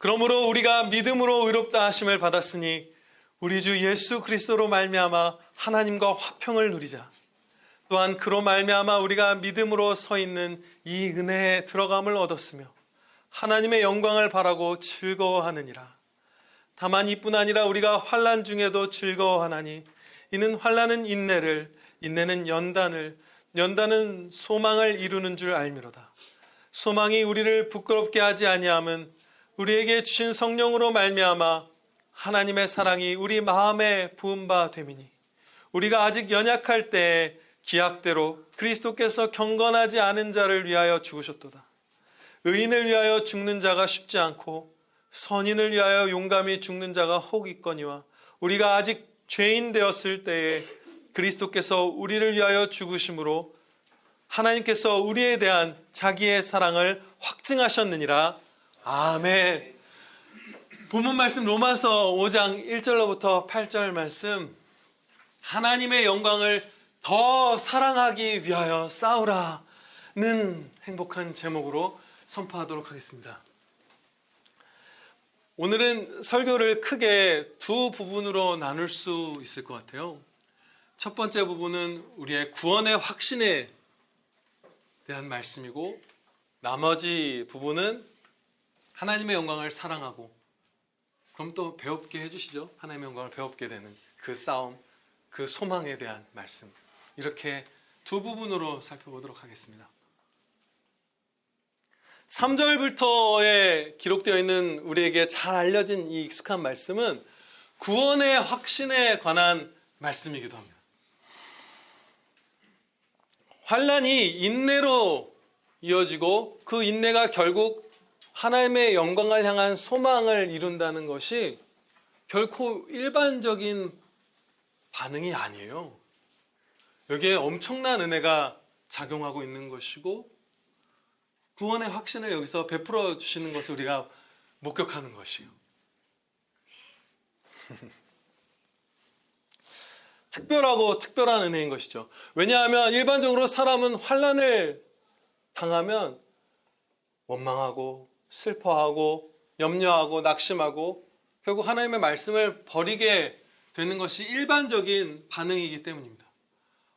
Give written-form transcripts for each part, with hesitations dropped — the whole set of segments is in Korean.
그러므로 우리가 믿음으로 의롭다 하심을 받았으니 우리 주 예수 그리스도로 말미암아 하나님과 화평을 누리자. 또한 그로 말미암아 우리가 믿음으로 서 있는 이 은혜에 들어감을 얻었으며 하나님의 영광을 바라고 즐거워하느니라. 다만 이뿐 아니라 우리가 환난 중에도 즐거워하나니 이는 환난은 인내를, 인내는 연단을, 연단은 소망을 이루는 줄 알미로다. 소망이 우리를 부끄럽게 하지 아니함은 우리에게 주신 성령으로 말미암아 하나님의 사랑이 우리 마음에 부은 바 됨이니 우리가 아직 연약할 때에 기약대로 그리스도께서 경건하지 않은 자를 위하여 죽으셨도다. 의인을 위하여 죽는 자가 쉽지 않고 선인을 위하여 용감히 죽는 자가 혹 있거니와 우리가 아직 죄인 되었을 때에 그리스도께서 우리를 위하여 죽으심으로 하나님께서 우리에 대한 자기의 사랑을 확증하셨느니라. 아멘. 본문 말씀 로마서 5장 1절로부터 8절 말씀, 하나님의 영광을 더 사랑하기 위하여 싸우라는 행복한 제목으로 선포하도록 하겠습니다. 오늘은 설교를 크게 두 부분으로 나눌 수 있을 것 같아요. 첫 번째 부분은 우리의 구원의 확신에 대한 말씀이고, 나머지 부분은 하나님의 영광을 사랑하고, 그럼 또 배웁게 해주시죠. 하나님의 영광을 배웁게 되는 그 싸움, 그 소망에 대한 말씀. 이렇게 두 부분으로 살펴보도록 하겠습니다. 3절부터에 기록되어 있는 우리에게 잘 알려진 이 익숙한 말씀은 구원의 확신에 관한 말씀이기도 합니다. 환난이 인내로 이어지고 그 인내가 결국 하나님의 영광을 향한 소망을 이룬다는 것이 결코 일반적인 반응이 아니에요. 여기에 엄청난 은혜가 작용하고 있는 것이고 구원의 확신을 여기서 베풀어 주시는 것을 우리가 목격하는 것이에요. 특별하고 특별한 은혜인 것이죠. 왜냐하면 일반적으로 사람은 환난을 당하면 원망하고 슬퍼하고 염려하고 낙심하고 결국 하나님의 말씀을 버리게 되는 것이 일반적인 반응이기 때문입니다.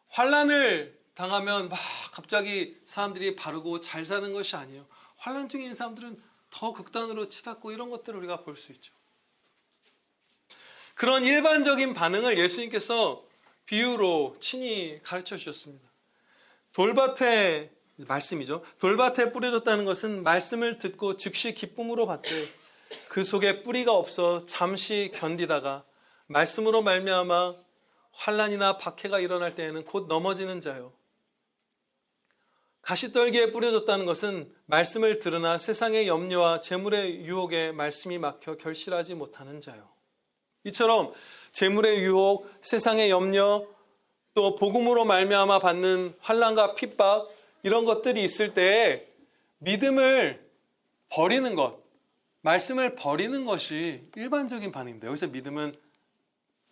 환난을 당하면 막 갑자기 사람들이 바르고 잘 사는 것이 아니에요. 환난 중에 있는 사람들은 더 극단으로 치닫고 이런 것들을 우리가 볼 수 있죠. 그런 일반적인 반응을 예수님께서 비유로 친히 가르쳐 주셨습니다. 돌밭에, 말씀이죠. 돌밭에 뿌려졌다는 것은 말씀을 듣고 즉시 기쁨으로 받되 그 속에 뿌리가 없어 잠시 견디다가 말씀으로 말미암아 환난이나 박해가 일어날 때에는 곧 넘어지는 자요. 가시떨기에 뿌려졌다는 것은 말씀을 들으나 세상의 염려와 재물의 유혹에 말씀이 막혀 결실하지 못하는 자요. 이처럼 재물의 유혹, 세상의 염려, 또 복음으로 말미암아 받는 환난과 핍박 이런 것들이 있을 때에 믿음을 버리는 것, 말씀을 버리는 것이 일반적인 반응입니다. 여기서 믿음은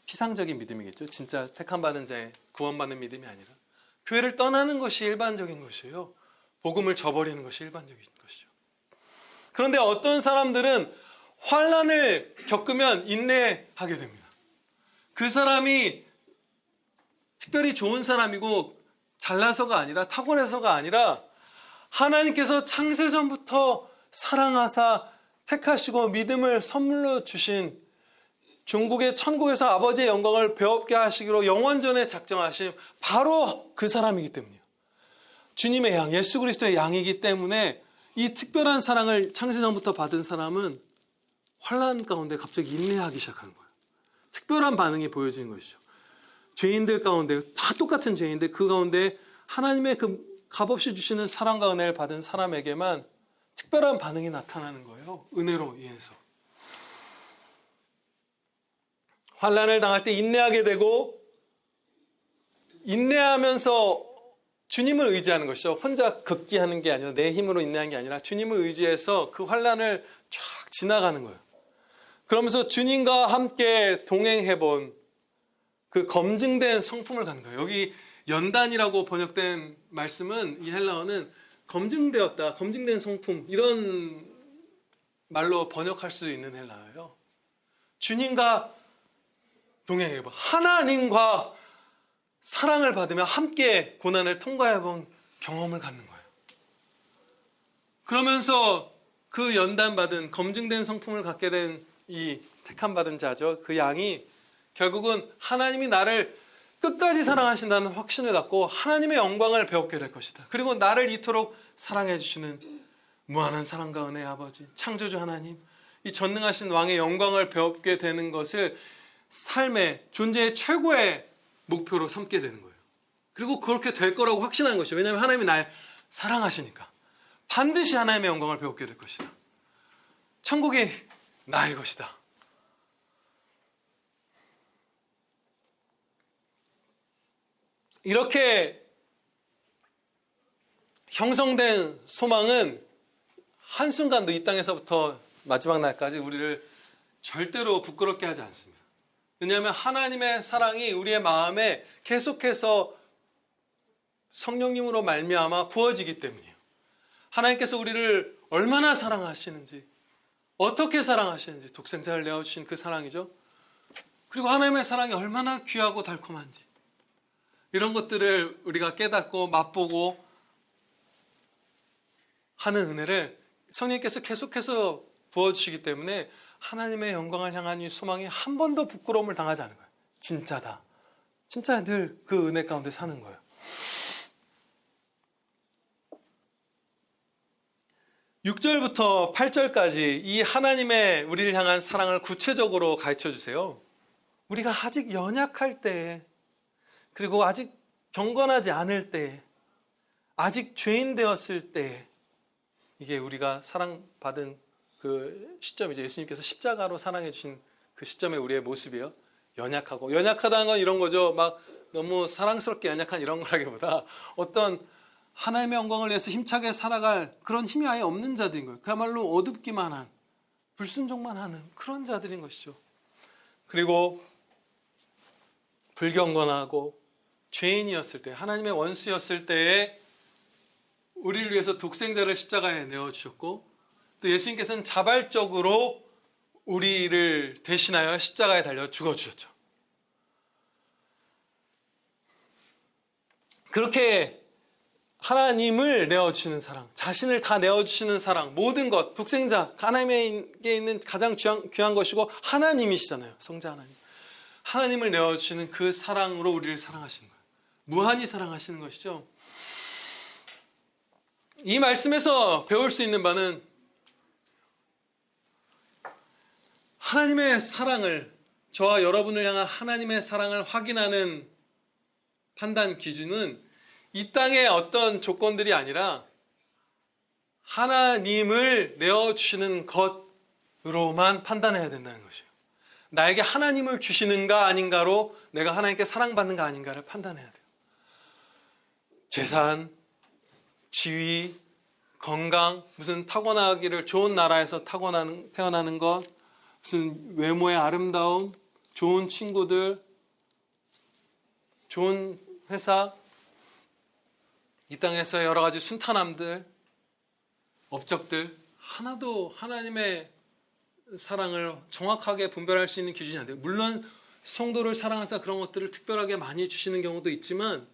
피상적인 믿음이겠죠. 진짜 택함받은 자의 구원받는 믿음이 아니라 교회를 떠나는 것이 일반적인 것이에요. 복음을 저버리는 것이 일반적인 것이죠. 그런데 어떤 사람들은 환난을 겪으면 인내하게 됩니다. 그 사람이 특별히 좋은 사람이고 잘나서가 아니라 타고나서가 아니라 하나님께서 창세전부터 사랑하사 택하시고 믿음을 선물로 주신 중국의 천국에서 아버지의 영광을 배웁게 하시기로 영원전에 작정하신 바로 그 사람이기 때문이에요. 주님의 양, 예수 그리스도의 양이기 때문에 이 특별한 사랑을 창세전부터 받은 사람은 환난 가운데 갑자기 인내하기 시작하는 거예요. 특별한 반응이 보여지는 것이죠. 죄인들 가운데 다 똑같은 죄인데 그 가운데 하나님의 그 값없이 주시는 사랑과 은혜를 받은 사람에게만 특별한 반응이 나타나는 거예요. 은혜로 인해서. 환난을 당할 때 인내하게 되고 인내하면서 주님을 의지하는 것이죠. 혼자 극기하는 게 아니라 내 힘으로 인내하는 게 아니라 주님을 의지해서 그 환난을 쫙 지나가는 거예요. 그러면서 주님과 함께 동행해본 그 검증된 성품을 갖는 거예요. 여기 연단이라고 번역된 말씀은 이 헬라어는 검증되었다, 검증된 성품 이런 말로 번역할 수 있는 헬라어예요. 주님과 동행해 봐. 하나님과 사랑을 받으며 함께 고난을 통과해 본 경험을 갖는 거예요. 그러면서 그 연단받은 검증된 성품을 갖게 된 이 택함받은 자죠. 그 양이 결국은 하나님이 나를 끝까지 사랑하신다는 확신을 갖고 하나님의 영광을 배웠게 될 것이다. 그리고 나를 이토록 사랑해 주시는 무한한 사랑과 은혜의 아버지, 창조주 하나님, 이 전능하신 왕의 영광을 배웠게 되는 것을 삶의 존재의 최고의 목표로 삼게 되는 거예요. 그리고 그렇게 될 거라고 확신하는 것이죠. 왜냐하면 하나님이 날 사랑하시니까. 반드시 하나님의 영광을 배웠게 될 것이다. 천국이 나의 것이다. 이렇게 형성된 소망은 한순간도 이 땅에서부터 마지막 날까지 우리를 절대로 부끄럽게 하지 않습니다. 왜냐하면 하나님의 사랑이 우리의 마음에 계속해서 성령님으로 말미암아 부어지기 때문이에요. 하나님께서 우리를 얼마나 사랑하시는지, 어떻게 사랑하시는지, 독생자를 내어주신 그 사랑이죠. 그리고 하나님의 사랑이 얼마나 귀하고 달콤한지, 이런 것들을 우리가 깨닫고 맛보고 하는 은혜를 성령님께서 계속해서 부어주시기 때문에 하나님의 영광을 향한 이 소망이 한 번도 부끄러움을 당하지 않은 거예요. 진짜다. 진짜 늘 그 은혜 가운데 사는 거예요. 6절부터 8절까지 이 하나님의 우리를 향한 사랑을 구체적으로 가르쳐 주세요. 우리가 아직 연약할 때에, 그리고 아직 경건하지 않을 때에, 아직 죄인 되었을 때에, 이게 우리가 사랑받은 그 시점이죠. 예수님께서 십자가로 사랑해 주신 그 시점의 우리의 모습이에요. 연약하고, 연약하다는 건 이런 거죠. 막 너무 사랑스럽게 연약한 이런 거라기보다 어떤 하나님의 영광을 위해서 힘차게 살아갈 그런 힘이 아예 없는 자들인 거예요. 그야말로 어둡기만 한, 불순종만 하는 그런 자들인 것이죠. 그리고 불경건하고 죄인이었을 때, 하나님의 원수였을 때에 우리를 위해서 독생자를 십자가에 내어주셨고, 또 예수님께서는 자발적으로 우리를 대신하여 십자가에 달려 죽어주셨죠. 그렇게 하나님을 내어주시는 사랑, 자신을 다 내어주시는 사랑, 모든 것, 독생자, 하나님에게 있는 가장 귀한 것이고 하나님이시잖아요. 성자 하나님. 하나님을 내어주시는 그 사랑으로 우리를 사랑하시는 거예요. 무한히 사랑하시는 것이죠. 이 말씀에서 배울 수 있는 바는 하나님의 사랑을, 저와 여러분을 향한 하나님의 사랑을 확인하는 판단 기준은 이 땅의 어떤 조건들이 아니라 하나님을 내어주시는 것으로만 판단해야 된다는 것이에요. 나에게 하나님을 주시는가 아닌가로 내가 하나님께 사랑받는가 아닌가를 판단해야 돼요. 재산, 지위, 건강, 무슨 타고나기를 좋은 나라에서 태어나는 것, 무슨 외모의 아름다움, 좋은 친구들, 좋은 회사, 이 땅에서 여러 가지 순탄함들, 업적들, 하나도 하나님의 사랑을 정확하게 분별할 수 있는 기준이 안 돼요. 물론 성도를 사랑해서 그런 것들을 특별하게 많이 주시는 경우도 있지만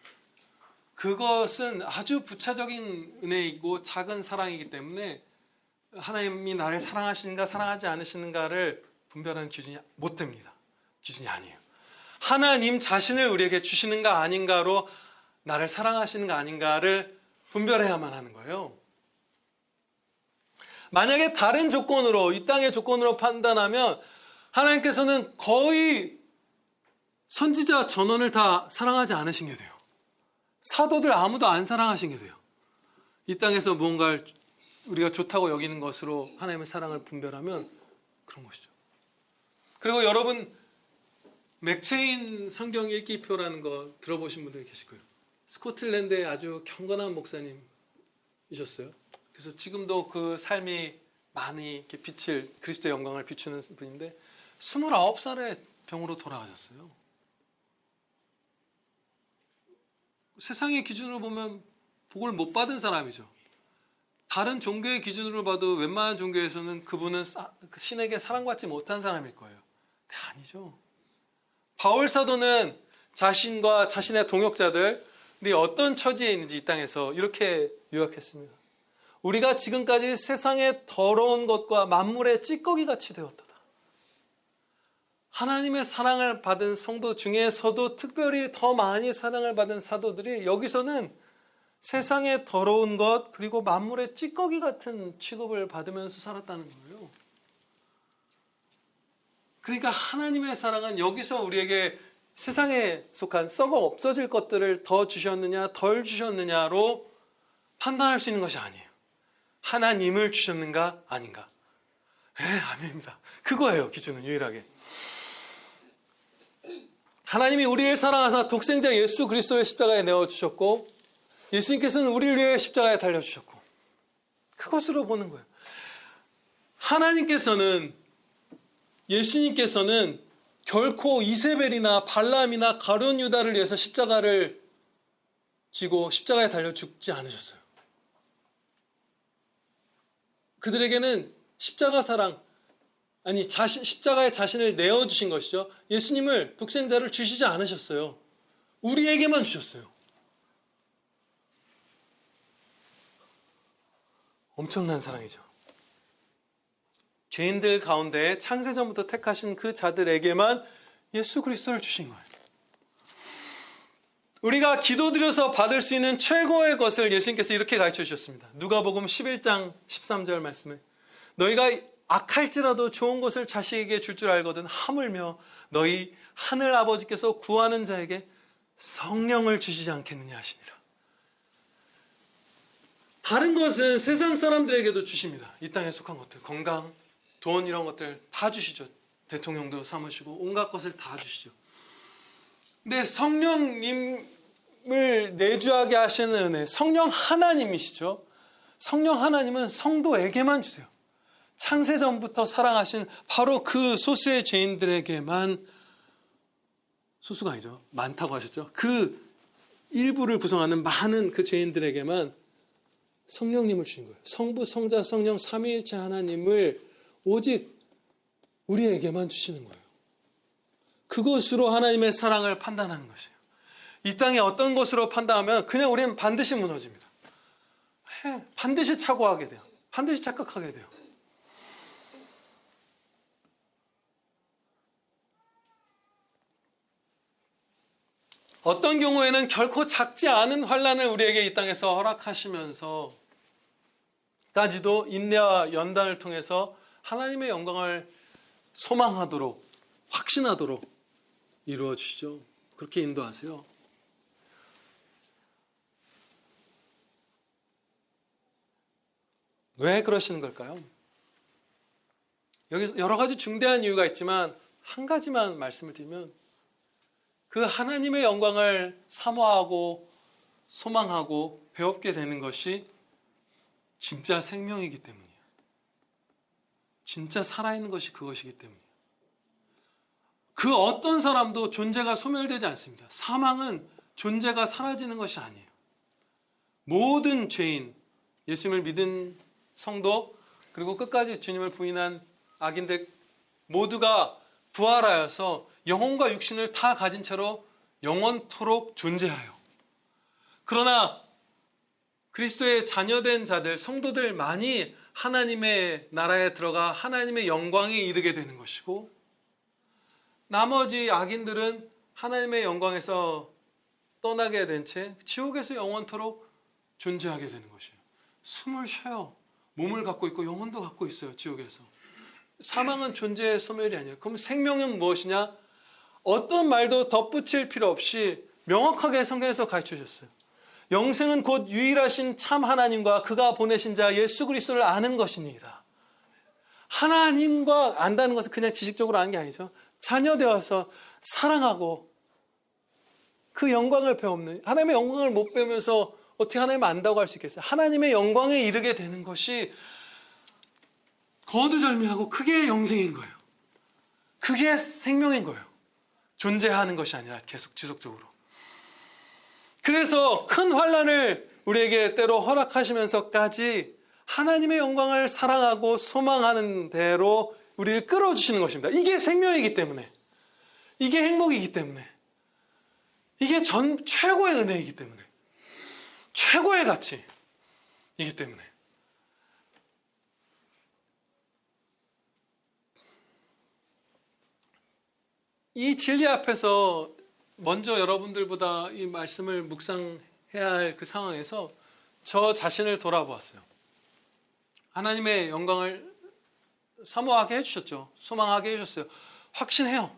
그것은 아주 부차적인 은혜이고 작은 사랑이기 때문에 하나님이 나를 사랑하시는가 사랑하지 않으시는가를 분별하는 기준이 못 됩니다. 기준이 아니에요. 하나님 자신을 우리에게 주시는가 아닌가로 나를 사랑하시는가 아닌가를 분별해야만 하는 거예요. 만약에 다른 조건으로, 이 땅의 조건으로 판단하면 하나님께서는 거의 선지자 전원을 다 사랑하지 않으신 게 돼요. 사도들 아무도 안 사랑하신 게 돼요. 이 땅에서 무언가를 우리가 좋다고 여기는 것으로 하나님의 사랑을 분별하면 그런 것이죠. 그리고 여러분 맥체인 성경 읽기표라는 거 들어보신 분들이 계실 거예요. 스코틀랜드의 아주 경건한 목사님이셨어요. 그래서 지금도 그 삶이 많이 이렇게 그리스도의 영광을 비추는 분인데 29살에 병으로 돌아가셨어요. 세상의 기준으로 보면 복을 못 받은 사람이죠. 다른 종교의 기준으로 봐도 웬만한 종교에서는 그분은 신에게 사랑받지 못한 사람일 거예요. 근데 아니죠. 바울 사도는 자신과 자신의 동역자들이 어떤 처지에 있는지 이 땅에서 이렇게 요약했습니다. 우리가 지금까지 세상의 더러운 것과 만물의 찌꺼기 같이 되었도다. 하나님의 사랑을 받은 성도 중에서도 특별히 더 많이 사랑을 받은 사도들이 여기서는 세상의 더러운 것 그리고 만물의 찌꺼기 같은 취급을 받으면서 살았다는 거예요. 그러니까 하나님의 사랑은 여기서 우리에게 세상에 속한 썩어 없어질 것들을 더 주셨느냐 덜 주셨느냐로 판단할 수 있는 것이 아니에요. 하나님을 주셨는가 아닌가. 아닙니다. 그거예요. 기준은 유일하게. 하나님이 우리를 사랑하사 독생자 예수 그리스도를 십자가에 내어주셨고 예수님께서는 우리를 위해 십자가에 달려주셨고 그것으로 보는 거예요. 하나님께서는 예수님께서는 결코 이세벨이나 발람이나 가룟 유다를 위해서 십자가를 지고 십자가에 달려 죽지 않으셨어요. 그들에게는 십자가 사랑, 십자가에 자신을 내어주신 것이죠. 예수님을 독생자를 주시지 않으셨어요. 우리에게만 주셨어요. 엄청난 사랑이죠. 죄인들 가운데 창세전부터 택하신 그 자들에게만 예수 그리스도를 주신 거예요. 우리가 기도드려서 받을 수 있는 최고의 것을 예수님께서 이렇게 가르쳐 주셨습니다. 누가복음 11장 13절 말씀에 너희가 악할지라도 좋은 것을 자식에게 줄 줄 알거든 하물며 너희 하늘 아버지께서 구하는 자에게 성령을 주시지 않겠느냐 하시니라. 다른 것은 세상 사람들에게도 주십니다. 이 땅에 속한 것들, 건강, 돈 이런 것들 다 주시죠. 대통령도 삼으시고 온갖 것을 다 주시죠. 근데 성령님을 내주하게 하시는 은혜, 성령 하나님이시죠. 성령 하나님은 성도에게만 주세요. 창세전부터 사랑하신 바로 그 소수의 죄인들에게만, 소수가 아니죠. 많다고 하셨죠. 그 일부를 구성하는 많은 그 죄인들에게만 성령님을 주신 거예요. 성부, 성자, 성령 삼위일체 하나님을 오직 우리에게만 주시는 거예요. 그것으로 하나님의 사랑을 판단하는 것이에요. 이 땅에 어떤 것으로 판단하면 그냥 우리는 반드시 무너집니다. 반드시 착오하게 돼요. 반드시 착각하게 돼요. 어떤 경우에는 결코 작지 않은 환난을 우리에게 이 땅에서 허락하시면서까지도 인내와 연단을 통해서 하나님의 영광을 소망하도록, 확신하도록 이루어 주시죠. 그렇게 인도하세요. 왜 그러시는 걸까요? 여기 여러 가지 중대한 이유가 있지만 한 가지만 말씀을 드리면 그 하나님의 영광을 사모하고 소망하고 배웁게 되는 것이 진짜 생명이기 때문이에요. 진짜 살아있는 것이 그것이기 때문이에요. 그 어떤 사람도 존재가 소멸되지 않습니다. 사망은 존재가 사라지는 것이 아니에요. 모든 죄인, 예수님을 믿은 성도, 그리고 끝까지 주님을 부인한 악인들 모두가 부활하여서 영혼과 육신을 다 가진 채로 영원토록 존재하여. 그러나 그리스도의 자녀된 자들, 성도들만이 하나님의 나라에 들어가 하나님의 영광에 이르게 되는 것이고, 나머지 악인들은 하나님의 영광에서 떠나게 된 채 지옥에서 영원토록 존재하게 되는 것이에요. 숨을 쉬어요. 몸을 갖고 있고 영혼도 갖고 있어요. 지옥에서. 사망은 존재의 소멸이 아니에요. 그럼 생명은 무엇이냐? 어떤 말도 덧붙일 필요 없이 명확하게 성경에서 가르쳐 주셨어요. 영생은 곧 유일하신 참 하나님과 그가 보내신 자 예수 그리스도를 아는 것입니다. 하나님과 안다는 것은 그냥 지식적으로 아는 게 아니죠. 자녀 되어서 사랑하고 그 영광을 배우는, 하나님의 영광을 못 배우면서 어떻게 하나님을 안다고 할 수 있겠어요? 하나님의 영광에 이르게 되는 것이 거두절미하고 그게 영생인 거예요. 그게 생명인 거예요. 존재하는 것이 아니라 계속 지속적으로. 그래서 큰 환난을 우리에게 때로 허락하시면서까지 하나님의 영광을 사랑하고 소망하는 대로 우리를 끌어주시는 것입니다. 이게 생명이기 때문에, 이게 행복이기 때문에, 이게 최고의 은혜이기 때문에, 최고의 가치이기 때문에. 이 진리 앞에서 먼저 여러분들보다 이 말씀을 묵상해야 할 그 상황에서 저 자신을 돌아보았어요. 하나님의 영광을 사모하게 해주셨죠. 소망하게 해주셨어요. 확신해요.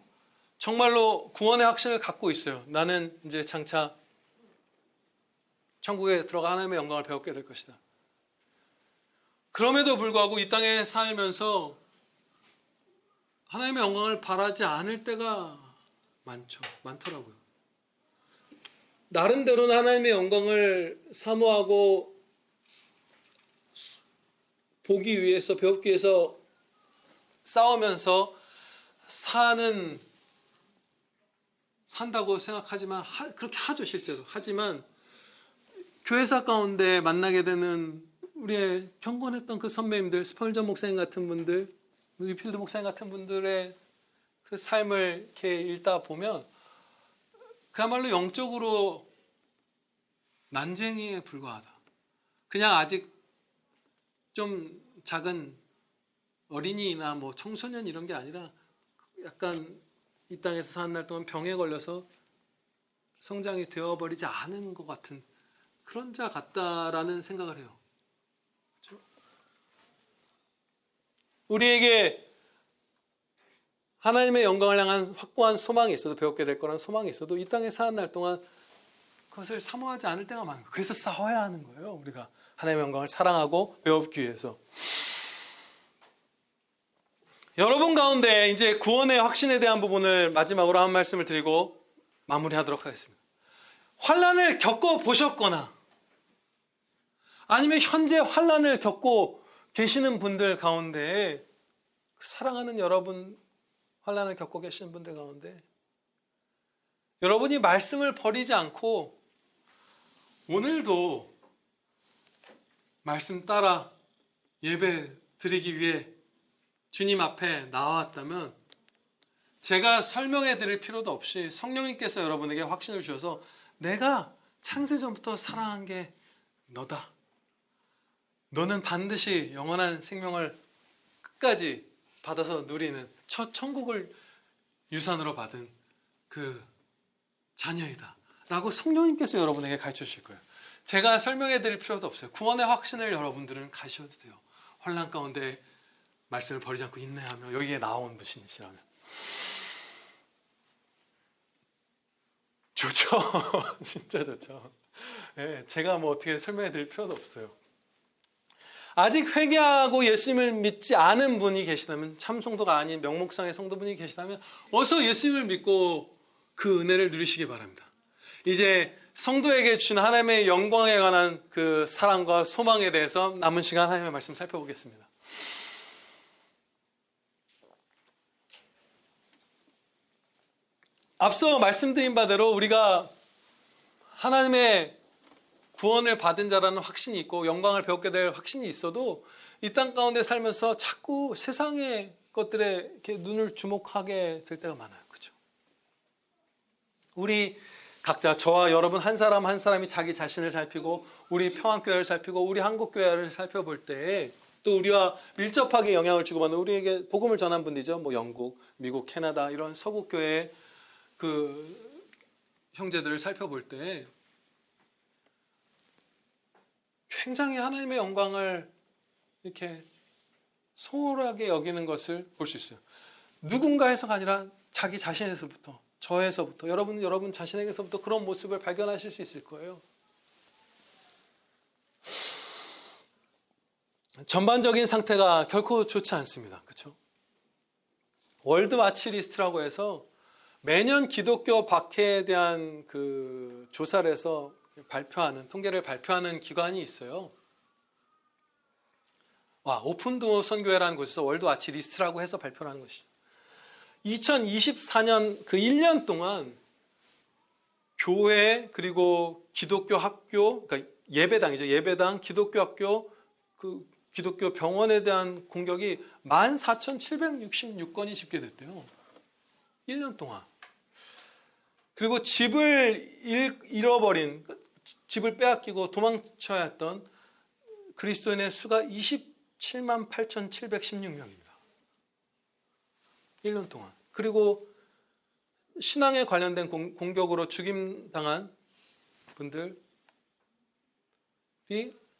정말로 구원의 확신을 갖고 있어요. 나는 이제 장차 천국에 들어가 하나님의 영광을 배우게 될 것이다. 그럼에도 불구하고 이 땅에 살면서 하나님의 영광을 바라지 않을 때가 많더라고요. 나름대로는 하나님의 영광을 사모하고 보기 위해서, 배우기 위해서 싸우면서 산다고 생각하지만, 그렇게 하죠, 실제로. 하지만 교회사 가운데 만나게 되는 우리의 경건했던 그 선배님들, 스펄전 목사님 같은 분들, 리필드 목사님 같은 분들의 그 삶을 이렇게 읽다 보면 그야말로 영적으로 난쟁이에 불과하다. 그냥 아직 좀 작은 어린이나 뭐 청소년 이런 게 아니라 약간 이 땅에서 사는 날 동안 병에 걸려서 성장이 되어버리지 않은 것 같은 그런 자 같다라는 생각을 해요. 그렇죠? 우리에게 하나님의 영광을 향한 확고한 소망이 있어도, 배우게 될 거라는 소망이 있어도 이 땅에 사는 날 동안 그것을 사모하지 않을 때가 많은 거예요. 그래서 싸워야 하는 거예요. 우리가 하나님의 영광을 사랑하고 배우기 위해서. 여러분 가운데 이제 구원의 확신에 대한 부분을 마지막으로 한 말씀을 드리고 마무리하도록 하겠습니다. 환난을 겪어보셨거나 아니면 현재 환난을 겪고 계시는 분들 가운데, 사랑하는 여러분, 환난을 겪고 계시는 분들 가운데 여러분이 말씀을 버리지 않고 오늘도 말씀 따라 예배 드리기 위해 주님 앞에 나왔다면, 제가 설명해 드릴 필요도 없이 성령님께서 여러분에게 확신을 주셔서 내가 창세전부터 사랑한 게 너다. 너는 반드시 영원한 생명을 끝까지 받아서 누리는 첫 천국을 유산으로 받은 그 자녀이다 라고 성령님께서 여러분에게 가르쳐 주실 거예요. 제가 설명해 드릴 필요도 없어요. 구원의 확신을 여러분들은 가셔도 돼요. 환난 가운데 말씀을 버리지 않고 인내하며 여기에 나온 분이시라면 좋죠. 진짜 좋죠. 네, 제가 뭐 어떻게 설명해 드릴 필요도 없어요. 아직 회개하고 예수님을 믿지 않은 분이 계시다면, 참 성도가 아닌 명목상의 성도분이 계시다면 어서 예수님을 믿고 그 은혜를 누리시기 바랍니다. 이제 성도에게 주신 하나님의 영광에 관한 그 사랑과 소망에 대해서 남은 시간 하나님의 말씀 살펴보겠습니다. 앞서 말씀드린 바대로 우리가 하나님의 구원을 받은 자라는 확신이 있고 영광을 배우게 될 확신이 있어도 이 땅 가운데 살면서 자꾸 세상의 것들에 이렇게 눈을 주목하게 될 때가 많아요. 그렇죠? 우리 각자, 저와 여러분 한 사람 한 사람이 자기 자신을 살피고 우리 평안교회를 살피고 우리 한국교회를 살펴볼 때, 또 우리와 밀접하게 영향을 주고받는, 우리에게 복음을 전한 분들이죠. 뭐 영국, 미국, 캐나다 이런 서구교회의 그 형제들을 살펴볼 때 굉장히 하나님의 영광을 이렇게 소홀하게 여기는 것을 볼 수 있어요. 누군가에서가 아니라 자기 자신에서부터, 저에서부터, 여러분 자신에게서부터 그런 모습을 발견하실 수 있을 거예요. 전반적인 상태가 결코 좋지 않습니다. 그렇죠? 월드 와치 리스트라고 해서 매년 기독교 박해에 대한 그 조사를 해서 통계를 발표하는 기관이 있어요. 오픈도어 선교회라는 곳에서 월드 와치 리스트라고 해서 발표를 하는 것이죠. 2024년 그 1년 동안 교회, 그리고 기독교 학교, 그러니까 예배당이죠. 예배당, 기독교 학교, 그 기독교 병원에 대한 공격이 14,766건이 집계됐대요. 1년 동안. 그리고 집을 잃어버린, 집을 빼앗기고 도망쳐야 했던 그리스도인의 수가 27만 8,716명입니다. 1년 동안. 그리고 신앙에 관련된 공격으로 죽임당한 분들이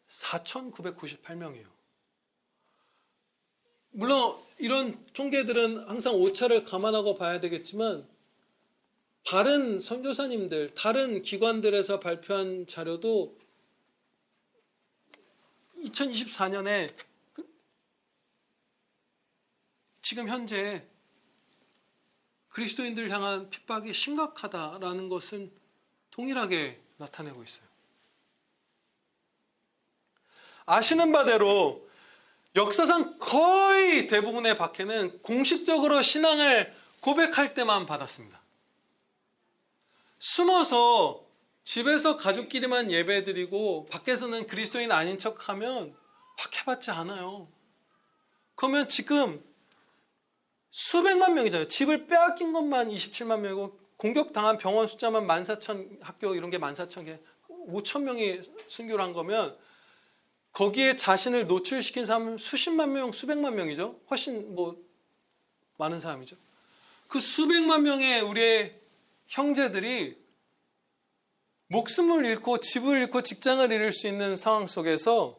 4,998명이에요. 물론 이런 통계들은 항상 오차를 감안하고 봐야 되겠지만 다른 선교사님들, 다른 기관들에서 발표한 자료도 2024년에 지금 현재 그리스도인들 향한 핍박이 심각하다라는 것은 동일하게 나타내고 있어요. 아시는 바대로 역사상 거의 대부분의 박해는 공식적으로 신앙을 고백할 때만 받았습니다. 숨어서 집에서 가족끼리만 예배드리고 밖에서는 그리스도인 아닌 척하면 박해받지 않아요. 그러면 지금 수백만 명이잖아요. 집을 빼앗긴 것만 27만 명이고 공격당한 병원 숫자만 14,000 학교 이런 게 14,000개, 5,000명이 순교를 한 거면 거기에 자신을 노출시킨 사람은 수십만 명, 수백만 명이죠. 훨씬 많은 사람이죠. 그 수백만 명의 우리의 형제들이 목숨을 잃고 집을 잃고 직장을 잃을 수 있는 상황 속에서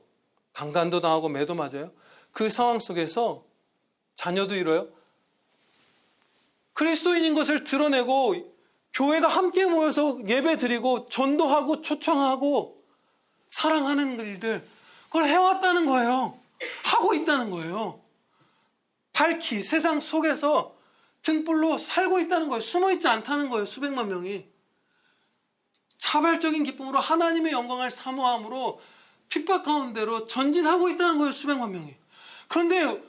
강간도 당하고 매도 맞아요. 그 상황 속에서 자녀도 잃어요. 그리스도인인 것을 드러내고 교회가 함께 모여서 예배 드리고 전도하고 초청하고 사랑하는 일들 그걸 해왔다는 거예요. 하고 있다는 거예요. 밝히 세상 속에서 등불로 살고 있다는 거예요. 숨어있지 않다는 거예요. 수백만 명이. 차별적인 기쁨으로 하나님의 영광을 사모함으로 핍박 가운데로 전진하고 있다는 거예요. 수백만 명이. 그런데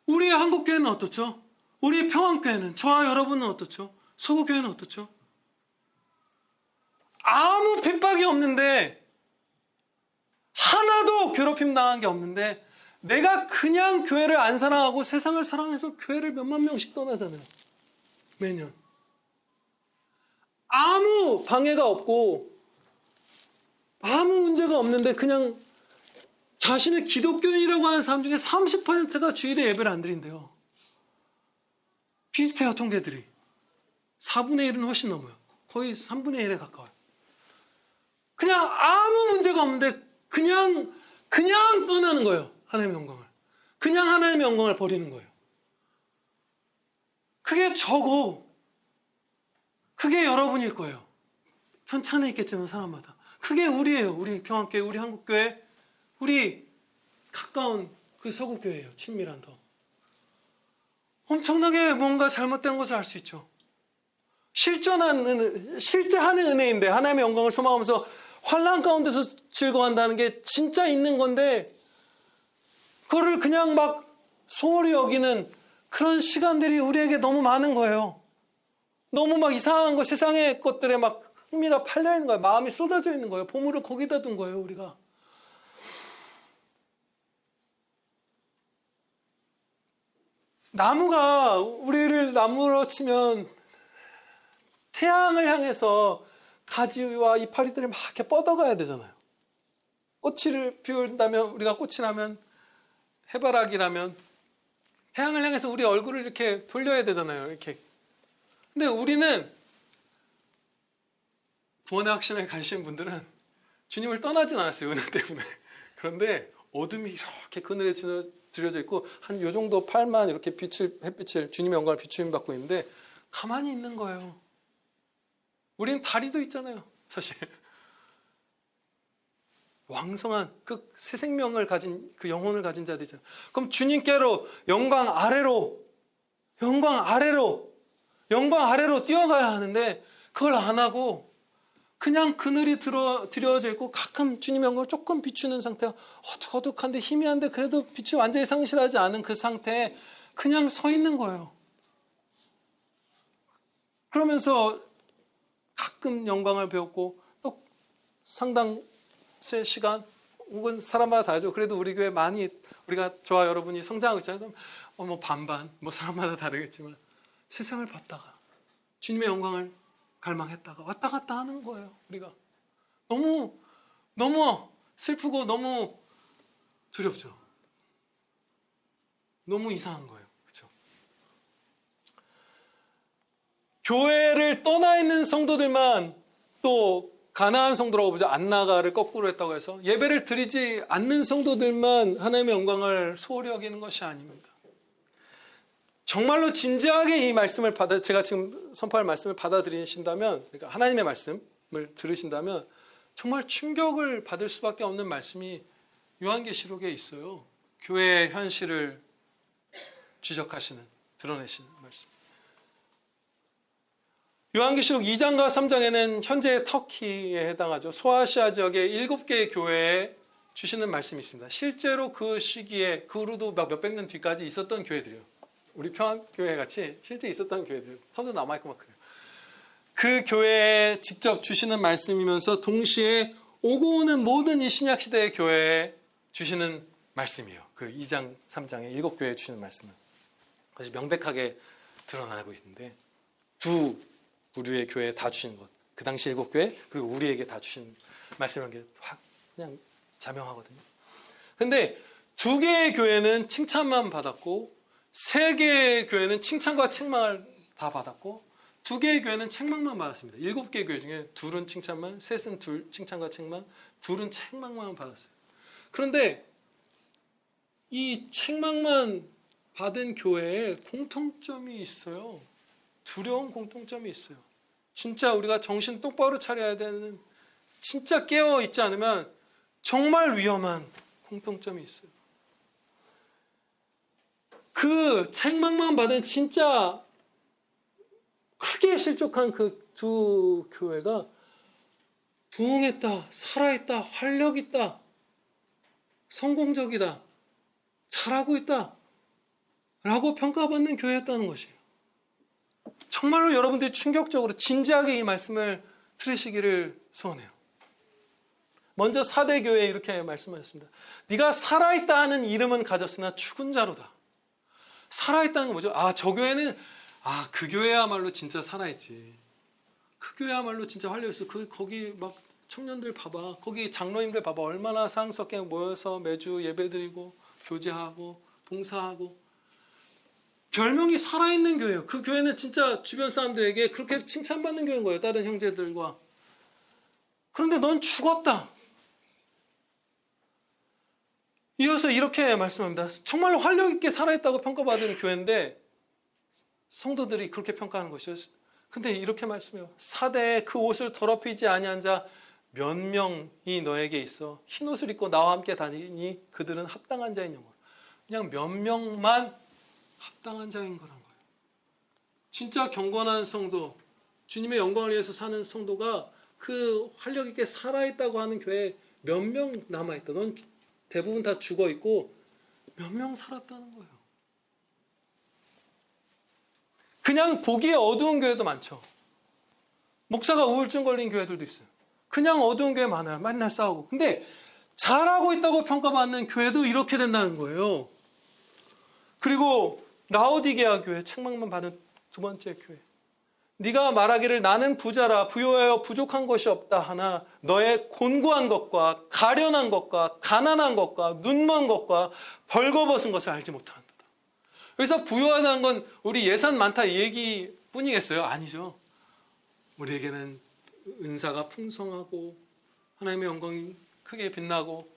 우리의 한국교회는 어떻죠? 우리의 평안교회는, 저와 여러분은 어떻죠? 서구교회는 어떻죠? 아무 핍박이 없는데 하나도 괴롭힘 당한 게 없는데 내가 그냥 교회를 안 사랑하고 세상을 사랑해서 교회를 몇만 명씩 떠나잖아요. 매년. 아무 방해가 없고 아무 문제가 없는데 그냥 자신을 기독교인이라고 하는 사람 중에 30%가 주일에 예배를 안 드린대요. 비슷해요, 통계들이. 4분의 1은 훨씬 넘어요. 거의 3분의 1에 가까워요. 그냥 아무 문제가 없는데 그냥 떠나는 거예요. 하나님의 영광을. 그냥 하나님의 영광을 버리는 거예요. 그게 저고 그게 여러분일 거예요. 편차는 있겠지만 사람마다. 그게 우리예요. 우리 평안교회, 우리 한국교회, 우리 가까운 그 서구교회예요. 친밀한 더. 엄청나게 뭔가 잘못된 것을 알 수 있죠. 실제 하는 은혜인데 하나님의 영광을 소망하면서 환난 가운데서 즐거워한다는 게 진짜 있는 건데 그거를 그냥 막 소홀히 여기는 그런 시간들이 우리에게 너무 많은 거예요. 너무 막 이상한 거 세상의 것들에 막 흥미가 팔려 있는 거예요. 마음이 쏟아져 있는 거예요. 보물을 거기다 둔 거예요. 우리가. 나무가 우리를 나무로 치면 태양을 향해서 가지와 이파리들이 막 이렇게 뻗어가야 되잖아요. 꽃을 피운다면 우리가 꽃이라면 해바라기라면 태양을 향해서 우리 얼굴을 이렇게 돌려야 되잖아요. 이렇게. 근데 우리는 구원의 확신을 가지신 분들은 주님을 떠나진 않았어요. 은혜 때문에. 그런데 어둠이 이렇게 그늘에 들여져 있고 한 요 정도 팔만 이렇게 햇빛을 주님의 영광을 비추임 받고 있는데 가만히 있는 거예요. 우리는 다리도 있잖아요. 사실. 왕성한 그 새 생명을 가진 그 영혼을 가진 자들이 있잖아요. 그럼 주님께로 영광 아래로 뛰어가야 하는데 그걸 안 하고 그냥 그늘이 들여져 있고 가끔 주님의 영광을 조금 비추는 상태가 어둑어둑한데 희미한데 그래도 빛이 완전히 상실하지 않은 그 상태에 그냥 서 있는 거예요. 그러면서 가끔 영광을 배웠고 또 상당수의 시간 혹은 사람마다 다르죠. 그래도 우리 교회 많이 우리가 저와 여러분이 성장하고 있잖아요. 그럼 뭐 반반, 뭐 사람마다 다르겠지만 세상을 봤다가 주님의 영광을 갈망했다가 왔다 갔다 하는 거예요. 우리가 너무 슬프고 너무 두렵죠. 너무 이상한 거예요. 그렇죠? 교회를 떠나 있는 성도들만 또 가나안 성도라고 보죠. 안나가를 거꾸로 했다고 해서 예배를 드리지 않는 성도들만 하나님의 영광을 소홀히 여기는 것이 아닙니다. 정말로 진지하게 이 말씀을 제가 지금 선포할 말씀을 받아들이신다면, 그러니까 하나님의 말씀을 들으신다면 정말 충격을 받을 수밖에 없는 말씀이 요한계시록에 있어요. 교회의 현실을 지적하시는, 드러내시는 말씀. 요한계시록 2장과 3장에는 현재 터키에 해당하죠. 소아시아 지역의 7개의 교회에 주시는 말씀이 있습니다. 실제로 그 시기에, 그 후로도 몇백 년 뒤까지 있었던 교회들이요. 우리 평안교회 같이 실제 있었던 교회들, 터져 남아있고 막 그래요. 그 교회에 직접 주시는 말씀이면서 동시에 오고 오는 모든 이 신약시대의 교회에 주시는 말씀이에요. 그 2장, 3장에 7교회에 주시는 말씀은. 그것이 명백하게 드러나고 있는데, 두 부류의 교회에 다 주시는 것. 그 당시 7교회, 그리고 우리에게 다 주시는 말씀이라는 게 확 그냥 자명하거든요. 근데 2개의 교회는 칭찬만 받았고, 3개의 교회는 칭찬과 책망을 다 받았고, 2개의 교회는 책망만 받았습니다. 7개의 교회 중에 2은 칭찬만, 3은 칭찬과 책망, 2은 책망만 받았어요. 그런데 이 책망만 받은 교회에 공통점이 있어요. 두려운 공통점이 있어요. 진짜 우리가 정신 똑바로 차려야 되는, 진짜 깨어 있지 않으면 정말 위험한 공통점이 있어요. 그 책망만 받은 진짜 크게 실족한 그 2 교회가 부흥했다, 살아있다, 활력있다, 성공적이다, 잘하고 있다 라고 평가받는 교회였다는 것이에요. 정말로 여러분들이 충격적으로 진지하게 이 말씀을 들으시기를 소원해요. 먼저 4대 교회에 이렇게 말씀하셨습니다. 네가 살아있다 하는 이름은 가졌으나 죽은 자로다. 살아있다는 건 뭐죠? 저 교회는 그 교회야말로 진짜 살아있지. 그 교회야말로 진짜 활력있어. 거기 막 청년들 봐봐. 거기 장로님들 봐봐. 얼마나 사랑스럽게 모여서 매주 예배드리고 교제하고 봉사하고. 별명이 살아있는 교회예요. 그 교회는 진짜 주변 사람들에게 그렇게 칭찬받는 교회인 거예요. 다른 형제들과. 그런데 넌 죽었다. 이어서 이렇게 말씀합니다. 정말로 활력있게 살아있다고 평가받은 교회인데 성도들이 그렇게 평가하는 것이죠. 근데 이렇게 말씀해요. 4대에 그 옷을 더럽히지 아니한 자 몇 명이 너에게 있어 흰 옷을 입고 나와 함께 다니니 그들은 합당한 자인 영혼. 그냥 몇 명만 합당한 자인 거란 거예요. 진짜 경건한 성도, 주님의 영광을 위해서 사는 성도가 그 활력있게 살아있다고 하는 교회에 몇 명 남아있다. 넌 대부분 다 죽어있고 몇 명 살았다는 거예요. 그냥 보기에 어두운 교회도 많죠. 목사가 우울증 걸린 교회들도 있어요. 그냥 어두운 교회 많아요. 맨날 싸우고. 근데 잘하고 있다고 평가받는 교회도 이렇게 된다는 거예요. 그리고 라오디게아 교회, 책망만 받은 2번째 교회. 네가 말하기를 나는 부자라 부요하여 부족한 것이 없다 하나 너의 곤고한 것과 가련한 것과 가난한 것과 눈먼 것과 벌거벗은 것을 알지 못한다. 여기서 부요하다는 건 우리 예산 많다 이 얘기뿐이겠어요? 아니죠. 우리에게는 은사가 풍성하고 하나님의 영광이 크게 빛나고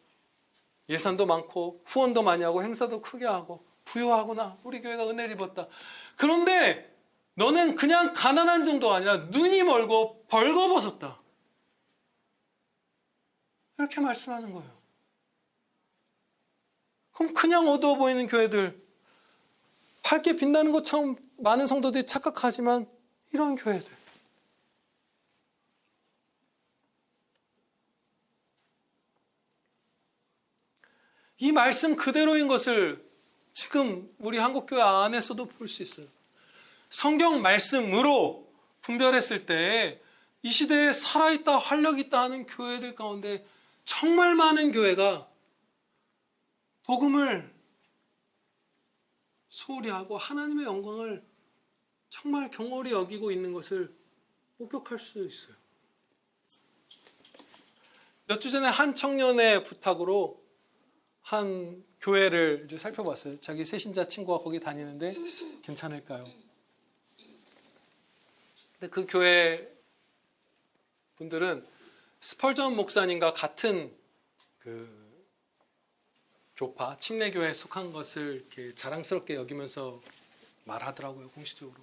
예산도 많고 후원도 많이 하고 행사도 크게 하고 부요하구나. 우리 교회가 은혜를 입었다. 그런데 너는 그냥 가난한 정도가 아니라 눈이 멀고 벌거벗었다. 이렇게 말씀하는 거예요. 그럼 그냥 어두워 보이는 교회들, 밝게 빛나는 것처럼 많은 성도들이 착각하지만 이런 교회들. 이 말씀 그대로인 것을 지금 우리 한국교회 안에서도 볼 수 있어요. 성경 말씀으로 분별했을 때 이 시대에 살아있다, 활력있다 하는 교회들 가운데 정말 많은 교회가 복음을 소홀히 하고 하나님의 영광을 정말 경홀히 여기고 있는 것을 목격할 수 있어요. 몇 주 전에 한 청년의 부탁으로 한 교회를 이제 살펴봤어요. 자기 새신자 친구가 거기 다니는데 괜찮을까요? 근데 그 교회 분들은 스펄전 목사님과 같은 그 교파, 침례교회에 속한 것을 이렇게 자랑스럽게 여기면서 말하더라고요, 공식적으로.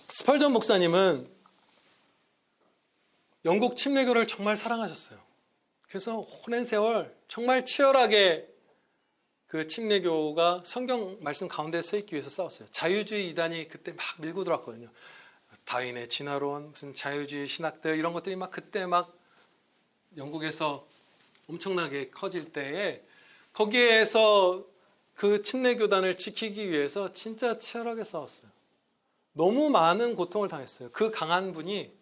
스펄전 목사님은 영국 침례교를 정말 사랑하셨어요. 그래서 오랜 세월 정말 치열하게 그 침례교가 성경 말씀 가운데 서 있기 위해서 싸웠어요. 자유주의 이단이 그때 막 밀고 들어왔거든요. 다윈의 진화론, 무슨 자유주의 신학들 이런 것들이 막 그때 막 영국에서 엄청나게 커질 때에 거기에서 그 침례교단을 지키기 위해서 진짜 치열하게 싸웠어요. 너무 많은 고통을 당했어요. 그 강한 분이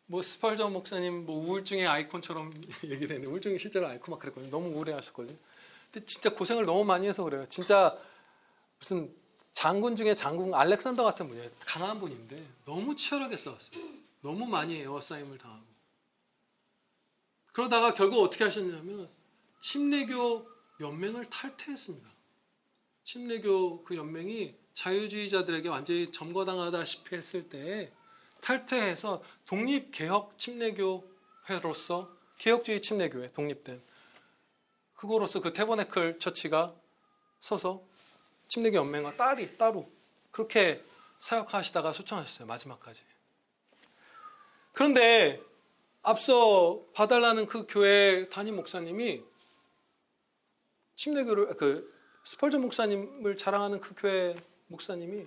뭐 스펄전 목사님 뭐 우울증의 아이콘처럼 얘기되는데 우울증이 실제로 앓고 막 그랬거든요. 너무 우울해하셨거든요. 근데 진짜 고생을 너무 많이 해서 그래요. 진짜 무슨 장군 중에 장군 알렉산더 같은 분이에요. 강한 분인데 너무 치열하게 싸웠어요. 너무 많이 에워싸임을 당하고. 그러다가 결국 어떻게 하셨냐면 침례교 연맹을 탈퇴했습니다. 침례교 그 연맹이 자유주의자들에게 완전히 점거당하다시피 했을 때에 탈퇴해서 독립개혁 침례교회로서 개혁주의 침례교회 독립된 그거로서 그 태버네클 처치가 서서 침례교 연맹과 따로 그렇게 사역하시다가 소천하셨어요. 마지막까지. 그런데 앞서 봐달라는 그 교회 담임 목사님이 침례교를 그 스펄전 목사님을 자랑하는 그 교회 목사님이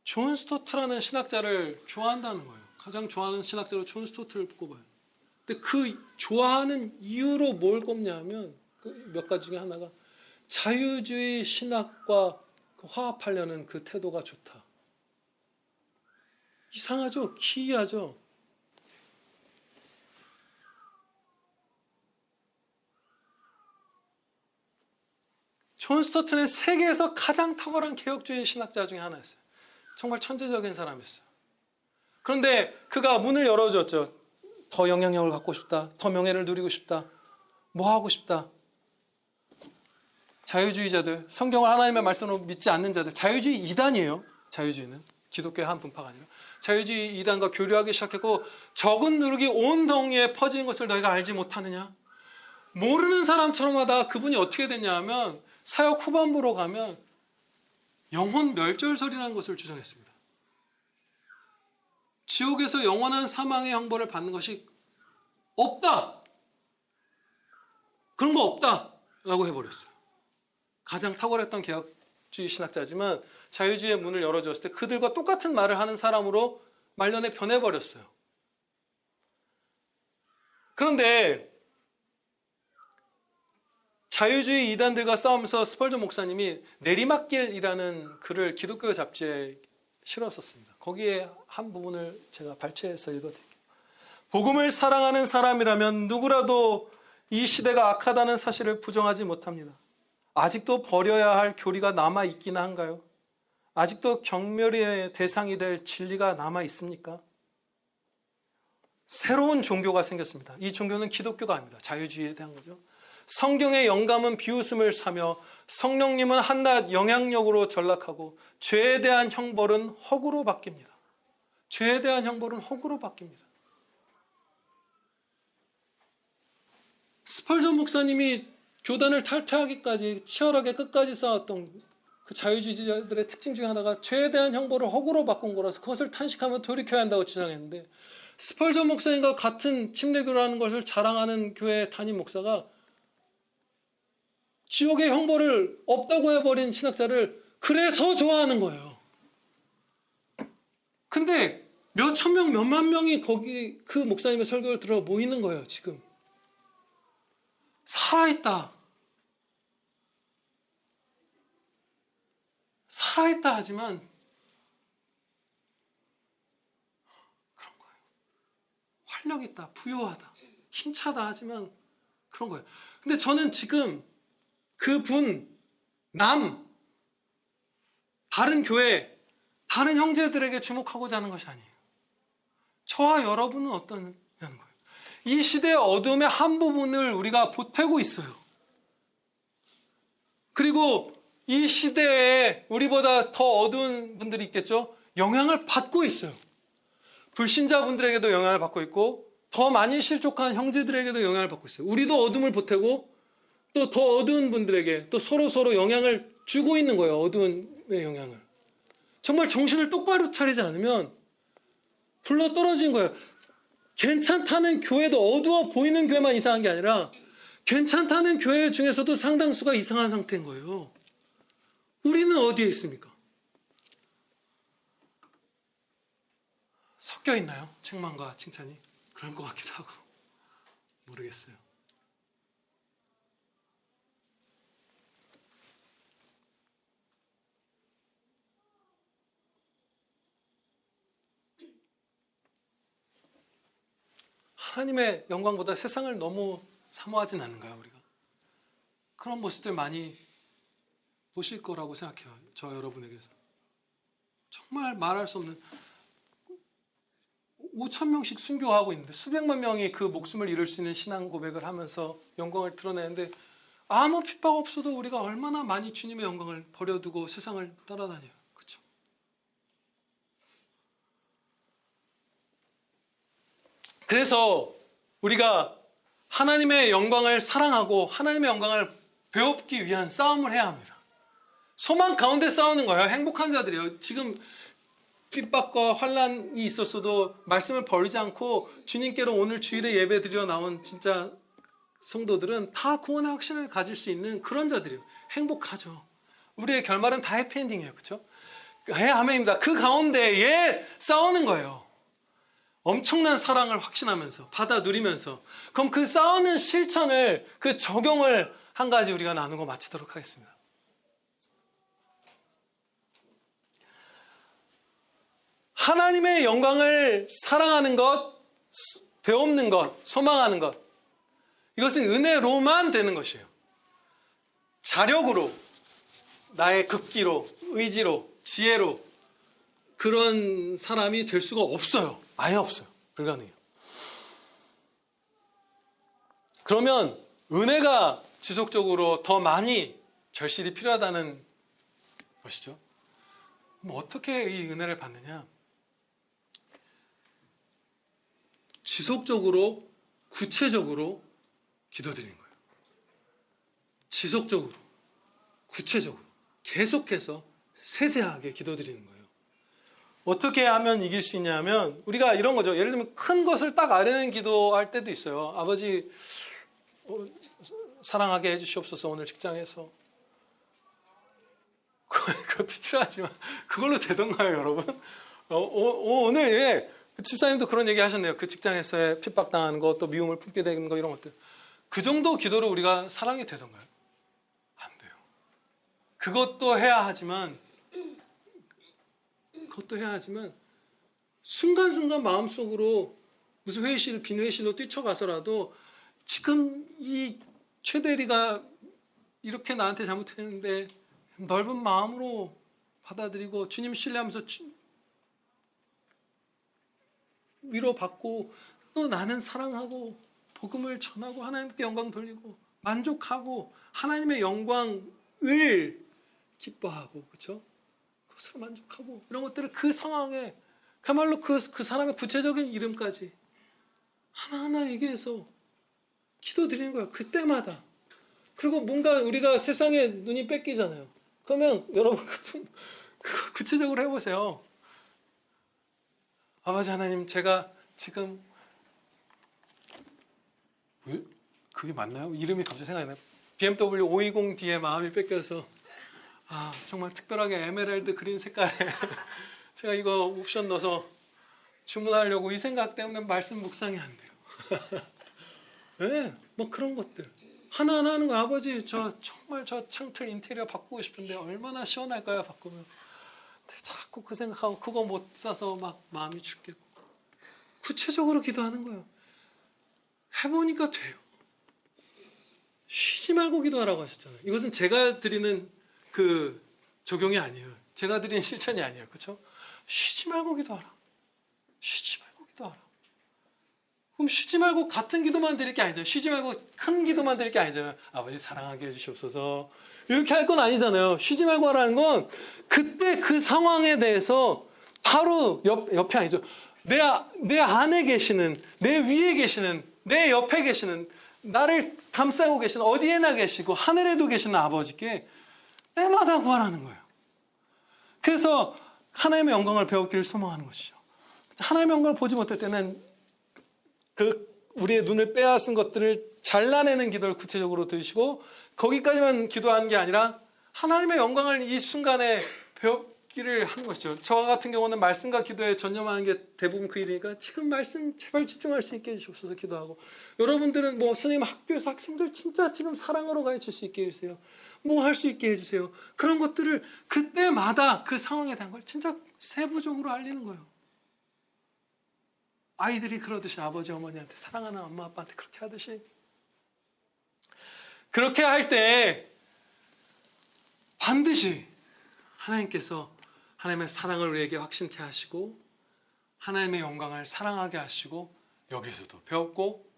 존 스토트라는 신학자를 좋아한다는 거예요. 가장 좋아하는 신학자로 존 스토트를 꼽아요. 근데 그 좋아하는 이유로 뭘 꼽냐면 그 몇 가지 중에 하나가 자유주의 신학과 화합하려는 그 태도가 좋다. 이상하죠? 기이하죠? 존 스토트는 세계에서 가장 탁월한 개혁주의 신학자 중에 하나였어요. 정말 천재적인 사람이었어요. 그런데 그가 문을 열어줬죠. 더 영향력을 갖고 싶다. 더 명예를 누리고 싶다. 뭐 하고 싶다. 자유주의자들, 성경을 하나님의 말씀으로 믿지 않는 자들, 자유주의 이단이에요. 자유주의는 기독교의 한 분파가 아니라 자유주의 이단과 교류하기 시작했고 적은 누룩이 온 덩이에 퍼지는 것을 너희가 알지 못하느냐. 모르는 사람처럼 하다가 그분이 어떻게 됐냐 하면 사역 후반부로 가면 영혼 멸절설이라는 것을 주장했습니다. 지옥에서 영원한 사망의 형벌을 받는 것이 없다. 그런 거 없다. 라고 해버렸어요. 가장 탁월했던 개혁주의 신학자지만 자유주의의 문을 열어줬을 때 그들과 똑같은 말을 하는 사람으로 말년에 변해버렸어요. 그런데 자유주의 이단들과 싸우면서 스펄전 목사님이 내리막길이라는 글을 기독교 잡지에 실었었습니다. 거기에 한 부분을 제가 발췌해서 읽어드릴게요. 복음을 사랑하는 사람이라면 누구라도 이 시대가 악하다는 사실을 부정하지 못합니다. 아직도 버려야 할 교리가 남아있긴 한가요? 아직도 경멸의 대상이 될 진리가 남아있습니까? 새로운 종교가 생겼습니다. 이 종교는 기독교가 아닙니다. 자유주의에 대한 거죠. 성경의 영감은 비웃음을 사며 성령님은 한낱 영향력으로 전락하고 죄에 대한 형벌은 허구로 바뀝니다. 죄에 대한 형벌은 허구로 바뀝니다. 스펄전 목사님이 교단을 탈퇴하기까지 치열하게 끝까지 싸웠던 그 자유주의자들의 특징 중에 하나가 죄에 대한 형벌을 허구로 바꾼 거라서 그것을 탄식하며 돌이켜야 한다고 주장했는데 스펄전 목사님과 같은 침례교라는 것을 자랑하는 교회 담임 목사가 지옥의 형벌을 없다고 해버린 신학자를 그래서 좋아하는 거예요. 근데 몇 천 명, 몇만 명이 거기 그 목사님의 설교를 들어 모이는 거예요, 지금. 살아있다. 살아있다 하지만 그런 거예요. 있다, 부요하다, 힘차다 하지만 그런 거예요. 근데 저는 지금 그분, 다른 교회, 다른 형제들에게 주목하고자 하는 것이 아니에요. 저와 여러분은 어떠냐는 거예요. 이 시대의 어둠의 한 부분을 우리가 보태고 있어요. 그리고 이 시대에 우리보다 더 어두운 분들이 있겠죠? 영향을 받고 있어요. 불신자분들에게도 영향을 받고 있고 더 많이 실족한 형제들에게도 영향을 받고 있어요. 우리도 어둠을 보태고 또 더 어두운 분들에게 또 서로 영향을 주고 있는 거예요. 어두운의 영향을. 정말 정신을 똑바로 차리지 않으면 불러 떨어진 거예요. 괜찮다는 교회도 어두워 보이는 교회만 이상한 게 아니라 괜찮다는 교회 중에서도 상당수가 이상한 상태인 거예요. 우리는 어디에 있습니까? 섞여 있나요? 책망과 칭찬이? 그런 것 같기도 하고 모르겠어요. 하나님의 영광보다 세상을 너무 사모하진 않는가요, 우리가? 그런 모습들 많이 보실 거라고 생각해요. 저 여러분에게서. 정말 말할 수 없는 5,000명씩 순교하고 있는데 수백만 명이 그 목숨을 잃을 수 있는 신앙 고백을 하면서 영광을 드러내는데 아무 핍박 없어도 우리가 얼마나 많이 주님의 영광을 버려두고 세상을 따라다녀요. 그렇죠? 그래서 우리가 하나님의 영광을 사랑하고 하나님의 영광을 배웁기 위한 싸움을 해야 합니다. 소망 가운데 싸우는 거예요. 행복한 자들이에요. 지금 핍박과 환난이 있었어도 말씀을 버리지 않고 주님께로 오늘 주일에 예배 드리러 나온 진짜 성도들은 다 구원의 확신을 가질 수 있는 그런 자들이에요. 행복하죠. 우리의 결말은 다 해피엔딩이에요. 그렇죠? 아멘입니다. 그 가운데에 싸우는 거예요. 엄청난 사랑을 확신하면서 받아 누리면서 그럼 그 싸우는 실천을 그 적용을 한 가지 우리가 나누고 마치도록 하겠습니다. 하나님의 영광을 사랑하는 것, 배우는 것, 소망하는 것 이것은 은혜로만 되는 것이에요. 자력으로, 나의 급기로, 의지로, 지혜로 그런 사람이 될 수가 없어요. 아예 없어요. 불가능해요. 그러면 은혜가 지속적으로 더 많이 절실히 필요하다는 것이죠. 그럼 어떻게 이 은혜를 받느냐? 지속적으로, 구체적으로 기도드리는 거예요. 지속적으로, 구체적으로, 계속해서 세세하게 기도드리는 거예요. 어떻게 하면 이길 수 있냐면 우리가 이런 거죠. 예를 들면 큰 것을 딱 아뢰는 기도할 때도 있어요. 아버지 사랑하게 해주시옵소서 오늘 직장에서. 그것도 필요하지만 그걸로 되던가요 여러분? 오늘 예, 그 집사님도 그런 얘기 하셨네요. 그 직장에서의 핍박당하는 거 또 미움을 품게 되는 거 이런 것들. 그 정도 기도로 우리가 사랑이 되던가요? 안 돼요. 그것도 해야 하지만 순간순간 마음속으로 무슨 회의실, 빈 회의실로 뛰쳐가서라도 지금 이 최대리가 이렇게 나한테 잘못했는데 넓은 마음으로 받아들이고 주님 신뢰하면서 위로받고 또 나는 사랑하고 복음을 전하고 하나님께 영광 돌리고 만족하고 하나님의 영광을 기뻐하고 그렇죠? 그것으로 만족하고 이런 것들을 그 상황에 그야말로 그 사람의 구체적인 이름까지 하나하나 얘기해서 기도드리는 거예요. 그때마다. 그리고 뭔가 우리가 세상에 눈이 뺏기잖아요. 그러면 여러분 그거 구체적으로 해보세요. 아버지 하나님 제가 지금 왜? 그게 맞나요? 이름이 갑자기 생각이 나요. BMW 520D에 마음이 뺏겨서 정말 특별하게 에메랄드 그린 색깔에 제가 이거 옵션 넣어서 주문하려고 이 생각 때문에 말씀 묵상이 안 돼요. 네, 뭐 그런 것들 하나하나 하는 거. 아버지 정말 저 창틀 인테리어 바꾸고 싶은데 얼마나 시원할까요 바꾸면. 근데 자꾸 그 생각하고 그거 못 사서 막 마음이 죽겠고 구체적으로 기도하는 거예요. 해보니까 돼요. 쉬지 말고 기도하라고 하셨잖아요. 이것은 제가 드리는 그 적용이 아니에요. 제가 드리는 실천이 아니에요. 그렇죠? 쉬지 말고 기도하라. 쉬지 말고 기도하라. 그럼 쉬지 말고 같은 기도만 드릴 게 아니잖아요. 쉬지 말고 큰 기도만 드릴 게 아니잖아요. 아버지 사랑하게 해주시옵소서. 이렇게 할 건 아니잖아요. 쉬지 말고 하라는 건 그때 그 상황에 대해서 바로 옆에 아니죠. 내 안에 계시는, 내 위에 계시는, 내 옆에 계시는, 나를 감싸고 계시는, 어디에나 계시고 하늘에도 계시는 아버지께 때마다 구하라는 거예요. 그래서 하나님의 영광을 배웠기를 소망하는 것이죠. 하나님의 영광을 보지 못할 때는 우리의 눈을 빼앗은 것들을 잘라내는 기도를 구체적으로 드리시고, 거기까지만 기도하는 게 아니라 하나님의 영광을 이 순간에 배웠기를 하는 것이죠. 저와 같은 경우는 말씀과 기도에 전념하는 게 대부분 그 일이니까 지금 말씀 제발 집중할 수 있게 해주시옵소서 기도하고, 여러분들은 선생님 학교에서 학생들 진짜 지금 사랑으로 가르칠 수 있게 해주세요. 할 수 있게 해주세요. 그런 것들을 그때마다 그 상황에 대한 걸 진짜 세부적으로 알리는 거예요. 아이들이 그러듯이 아버지 어머니한테, 사랑하는 엄마 아빠한테 그렇게 하듯이, 그렇게 할 때 반드시 하나님께서 하나님의 사랑을 우리에게 확신케 하시고 하나님의 영광을 사랑하게 하시고 여기서도 배웠고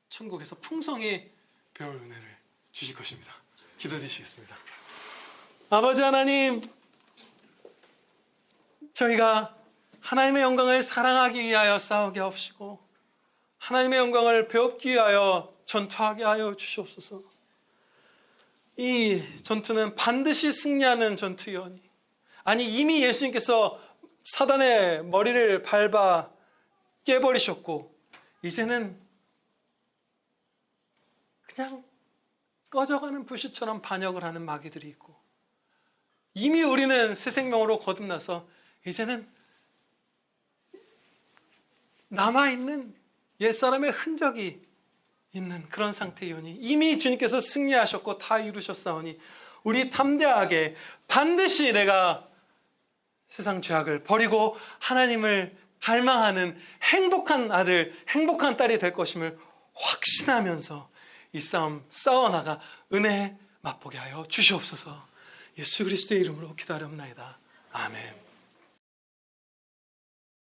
천국에서 풍성히 배울 은혜를 주실 것입니다. 기도드리시겠습니다. 아버지 하나님, 저희가 하나님의 영광을 사랑하기 위하여 싸우게 하옵시고 하나님의 영광을 배우기 위하여 전투하게 하여 주시옵소서. 이 전투는 반드시 승리하는 전투이오니, 아니 이미 예수님께서 사단의 머리를 밟아 깨버리셨고 이제는 그냥 꺼져가는 불씨처럼 반역을 하는 마귀들이 있고, 이미 우리는 새 생명으로 거듭나서 이제는 남아있는 옛사람의 흔적이 있는 그런 상태이오니, 이미 주님께서 승리하셨고 다 이루셨사오니 우리 담대하게 반드시 내가 세상 죄악을 버리고 하나님을 갈망하는 행복한 아들, 행복한 딸이 될 것임을 확신하면서 이 싸움 싸워나가 은혜 맛보게 하여 주시옵소서. 예수 그리스도의 이름으로 기도하옵나이다. 아멘.